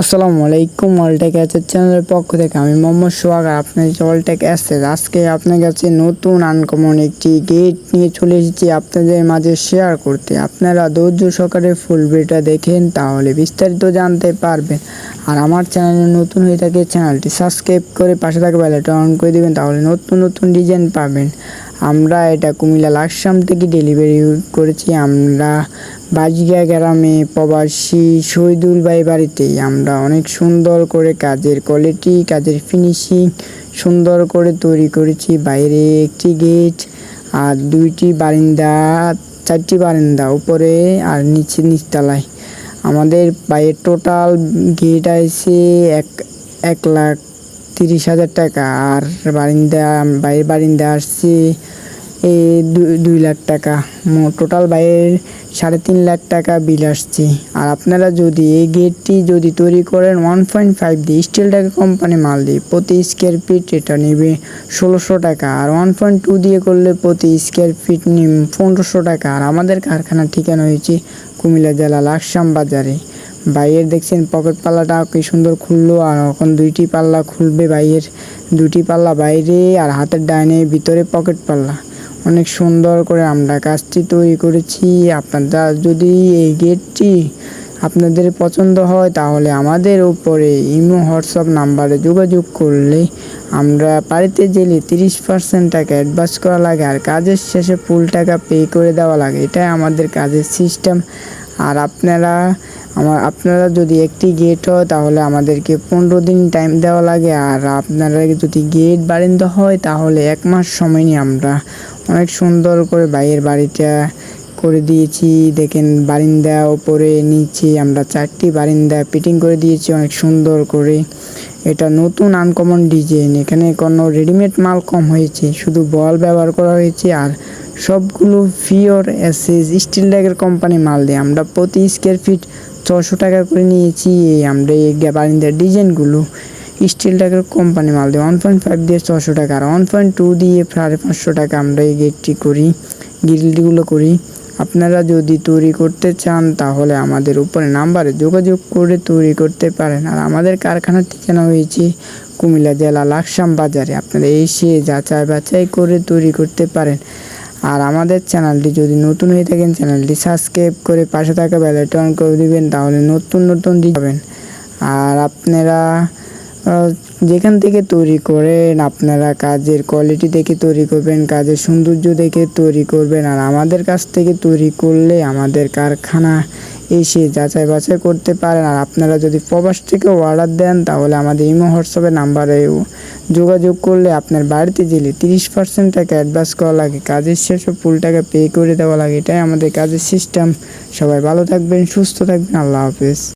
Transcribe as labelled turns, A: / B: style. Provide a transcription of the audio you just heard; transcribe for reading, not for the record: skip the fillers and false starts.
A: আসসালামু আলাইকুম। ওয়ালটেক অ্যাসেস চ্যানেলের পক্ষ থেকে আমি মোহাম্মদ সোহাগ, আপনার ওয়ালটেক অ্যাসেস। আজকে আপনার কাছে নতুন আনকমন একটি গেট নিয়ে চলে এসেছি আপনাদের মাঝে শেয়ার করতে। আপনারা ধৈর্য সহকারে ফুল ভিডিওটা দেখেন, তাহলে বিস্তারিত জানতে পারবেন। আর আমার চ্যানেলে নতুন হয়ে থাকে চ্যানেলটি সাবস্ক্রাইব করে পাশে থাকা বেল আইকনটা অন করে দেবেন, তাহলে নতুন নতুন ডিজাইন পাবেন। আমরা এটা কুমিল্লা লাকসাম থেকে ডেলিভারি করেছি। আমরা বাজিয়া গ্রামে প্রবাসী শহীদুল ভাই বাড়িতেই আমরা অনেক সুন্দর করে কাজের কোয়ালিটি, কাজের ফিনিশিং সুন্দর করে তৈরি করেছি। বাইরে একটি গেট আর দুইটি বারান্দা, চারটি বারান্দা উপরে আর নিচতলায়। আমাদের বাইরের টোটাল গেট আছে 1,30,000 টাকা, আর বাইরের বারিন্দা আসছে 2 লাখ টাকা। টোটাল বাইরের 3.5 লাখ টাকা বিল আসছে। আর আপনারা যদি এই গেটটি যদি তৈরি করেন 1.5 দিয়ে স্টিল টাকা কোম্পানি মাল দিয়ে প্রতি স্কোয়ার ফিট এটা নেবে 1600 টাকা, আর 1.2 দিয়ে করলে প্রতি স্কোয়ার ফিট নেবে 1500 টাকা। আর আমাদের কারখানার ঠিকানা হয়েছে কুমিল্লা জেলা লাকসাম বাজারে। বাইরের দেখছেন পকেট পাল্লাটা কি সুন্দর খুললো, আর এখন 2টি পাল্লা খুলবে। বাইরের 2টি পাল্লা বাইরে, আর হাতের ডাইনে ভিতরে পকেট পাল্লা। অনেক সুন্দর করে আমরা কাজটি তৈরি করেছি। আপনারা যদি এই গেটটি আপনাদের পছন্দ হয়, তাহলে আমাদের উপরে ইমো হোয়াটসঅ্যাপ নাম্বারে যোগাযোগ করলে আমরা বাড়িতে গেলে 30% টাকা অ্যাডভান্স করা লাগে, আর কাজের শেষে ফুল টাকা পে করে দেওয়া লাগে। এটাই আমাদের কাজের সিস্টেম। আর আপনারা যদি একটি গেট হয়, তাহলে আমাদেরকে 15 দিন টাইম দেওয়া লাগে। আর আপনারা যদি গেট বারিন্দা হয়, তাহলে 1 মাস সময় নিয়ে আমরা অনেক সুন্দর করে বাইরের বাড়িটা করে দিয়েছি। দেখেন বারিন্দা উপরে নিচে আমরা 4টি বারিন্দা ফিটিং করে দিয়েছি অনেক সুন্দর করে। এটা নতুন আনকমন ডিজাইন। এখানে কোনো রেডিমেড মাল কম হয়েছে, শুধু বল ব্যবহার করা হয়েছে। আর সবগুলো পিওর এসএস স্টিল ড্যাগের কোম্পানি মাল দিয়ে আমরা প্রতি স্কোয়ার ফিট 600 টাকা করে নিয়েছি। আমরা এই বারিন্দার ডিজাইনগুলো স্টিল ড্যাগের কোম্পানি মাল দিয়ে 1.5 দিয়ে 600 টাকা, আর 1.2 দিয়ে 550 টাকা আমরা এই গেটটি করি, গ্রিলগুলো করি। আপনারা যদি তৈরি করতে চান, তাহলে আমাদের উপরে নাম্বারে যোগাযোগ করে তৈরি করতে পারেন। আর আমাদের কারখানার ঠিকানা হয়েছে কুমিল্লা জেলা লাকসাম বাজারে। আপনারা এসে যাচাই বাছাই করে তৈরি করতে পারেন। আর আমাদের চ্যানেলটি যদি নতুন হয়ে থাকেন, চ্যানেলটি সাবস্ক্রাইব করে পাশে থাকা বেল আইকনটা অন করে দিবেন, তাহলে নতুন নতুন পাবেন। আর আপনারা যেখান থেকে তৈরি করেন, আপনারা কাজের কোয়ালিটি দেখে তৈরি করবেন, কাজের সৌন্দর্য দেখে তৈরি করবেন। আর আমাদের কাছ থেকে তৈরি করলে আমাদের কারখানা এসে যাচাই বাছাই করতে পারেন। আর আপনারা যদি প্রবাস থেকে অর্ডার দেন, তাহলে আমাদের ইমো হোয়াটসঅ্যাপের নাম্বারে যোগাযোগ করলে আপনার বাড়িতে গেলে 30% টাকা অ্যাডভান্স করা লাগে, কাজের শেষে ফুল টাকা পে করে দেওয়া লাগে। এটাই আমাদের কাজের সিস্টেম। সবাই ভালো থাকবেন, সুস্থ থাকবেন। আল্লাহ হাফেজ।